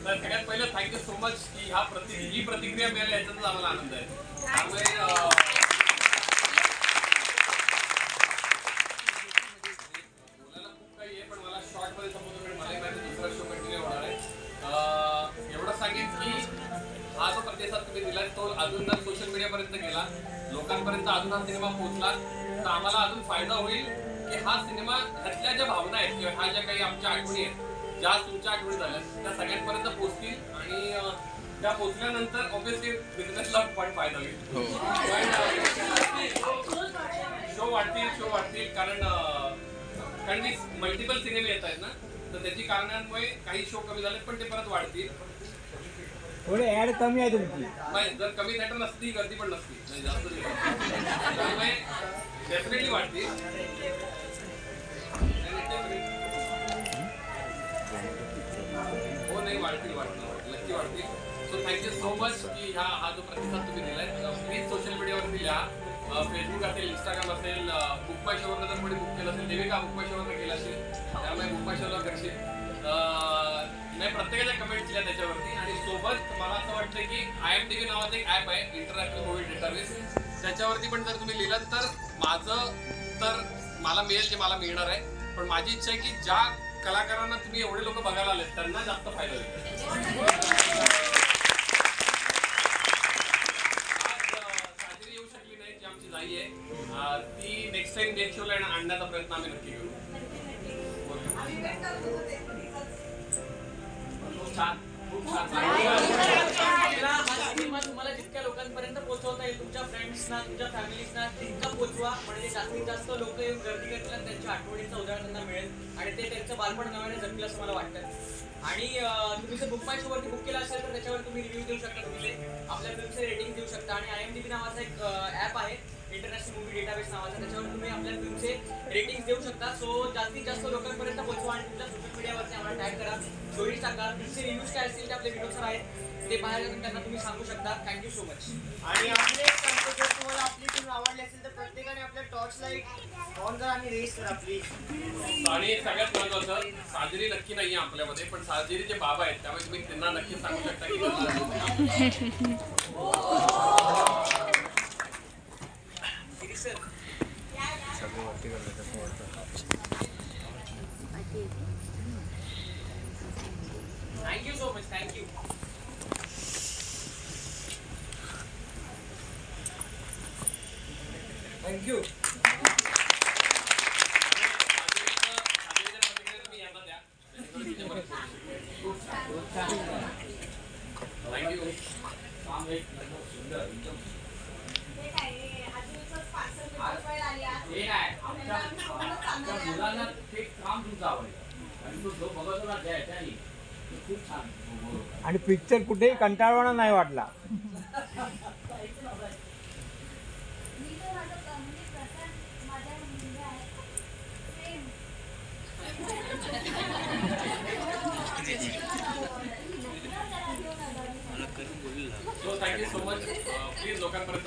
तर सगळ्यात पहिलं थँक्यू सो मच की ही प्रतिक्रिया मिळाली याच्यातच आम्हाला आनंद आहे. त्यामुळे बोलायला खूप काही आहे, पण मला शॉर्ट मध्ये समजून मला माहिती दुसरा शो कंटिन्यू होणार आहे. एवढं सांगेन की हा जो प्रतिसाद तुम्ही दिला तो अजून जर सोशल मीडियापर्यंत गेला, लोकांपर्यंत अजून हा सिनेमा पोहोचला तर आम्हाला अजून फायदा होईल की हा सिनेमा ह्यातल्या ज्या भावना आहेत किंवा ह्या ज्या काही आमच्या आठवणी आहेत, ज्या तुमच्या आठवणी झाल्या त्या सगळ्यांपर्यंत पोहोचतील आणि त्या पोहोचल्यानंतर ऑब्व्हियसली बिझनेसला पण फायदा होईल. शो वाढतील कारण मल्टिपल सिनेमे येत आहेत ना, तर त्याची कारणांमुळे काही शो कमी झाले पण ते परत वाढतील. थोडे ऍड कमी आहे तुमची. जर कमी थिएटर नसती गर्दी पण नसती, जास्त त्यामुळे डेफिनेटली वाढतील. हो नाही वाढतील नक्की वाढतील. सो थँक्यू सो मच की हा जो प्रतिसाद तुम्ही दिलाय. प्लीज सोशल मीडियावरती लिहा, फेसबुक असेल, इंस्टाग्राम असेल, बुक माय शोवरनं जर कोणी बुक केलं असेल, देविका बुक माय शोवरनं केलं असेल त्यामुळे बुक माय शोला करशील. नाही प्रत्येकाच्या कमेंट केल्या त्याच्यावरती. आणि सोबत मला असं वाटतं की IMDb नावाचं एक ॲप आहे, इंटरनॅशनल मूवी डेटाबेस, त्याच्यावरती पण जर तुम्ही लिहिलात तर मला मिळेल जे मला मिळणार आहे. पण माझी इच्छा आहे की ज्या कलाकारांना तुम्ही एवढे लोक बघायला आले त्यांना जास्त फायदा होईल. साजरी येऊ शकली नाही जी आमची जाई आहे, ती नेक्स्ट टाइम नेक्स्ट शोला आणण्याचा प्रयत्न आम्ही नक्की करू. खूप छान तुम्हाला जितक्या लोकांपर्यंत पोहोचवता येईल, तुमच्या फ्रेंड्सना, तुमच्या फॅमिलीजना तितका पोहोचवा, म्हणजे जास्तीत जास्त लोक येऊन गर्दी करतील आणि त्यांच्या आठवणीचं उदाहरण त्यांना मिळेल आणि ते त्यांचं बालपण नव्याने जगतील असं मला वाटतं. आणि तुम्ही जर बुक माय शोवरती बुक केला असेल तर त्याच्यावर तुम्ही रिव्ह्यू देऊ शकता, तुमचे आपल्या फिल्मचे रेटिंग देऊ शकता. आणि IMDb नावाचा एक ॲप आहे, इंटरनॅशनल मूवी डेटाबेस नावाचा, त्याच्यावर तुम्ही आपल्या फिल्मचे रेटिंग देऊ शकता. सो जास्तीत जास्त लोकांपर्यंत पोहोचवा आणि तुमच्या सोशल मीडियावरती आम्हाला टॅग करा, स्टोरीज टाका, तुमचे रिव्ह्यूज काय असतील ते आपले व्हिडिओसवर आहेत ते बाहेर त्यांना तुम्ही सांगू शकता. Thank you so much. आणि आपले जर तुम्हाला आपली फिल्म आवडली असेल तर प्रत्येकाने आपल्या टॉर्च लाईट ऑन करा आणि रेस करा प्लीज. आणि सगळ्यात महत्वाचं, साजरी नक्की नाहीये आपल्यामध्ये, पण साजरीचे बाबा आहेत त्यामुळे तुम्ही त्यांना नक्की सांगू शकता की thank you so much. Thank you. Thank you. मुलांना ते काम तुमचं आवडेल आणि तो जो बघतो ना त्याने खूप छान. आणि पिक्चर कुठेही कंटाळवाणा नाही वाटला. Thank you so much. प्लीज लोकांपर्यंत